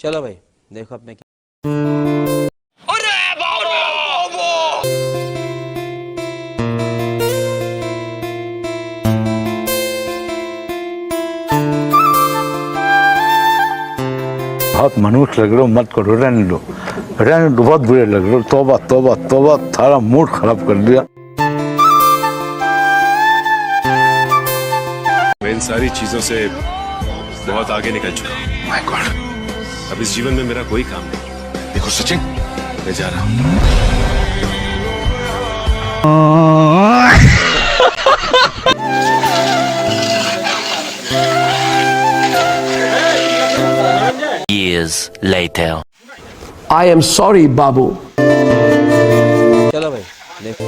चलो भाई देखो अपने बहुत मनुष्य लग रहे हो, मत करो, रहने दो, बहुत बुरे लग रहे हो। तौबा तौबा तौबा, सारा मूड खराब कर दिया। मैं इन सारी चीजों से बहुत आगे निकल चुका हूँ। माय गॉड, अब इस जीवन में मेरा कोई काम नहीं। देखो सचिन, मैं जा रहा हूँ। Years later. I am sorry, Babu. चलो भाई देखो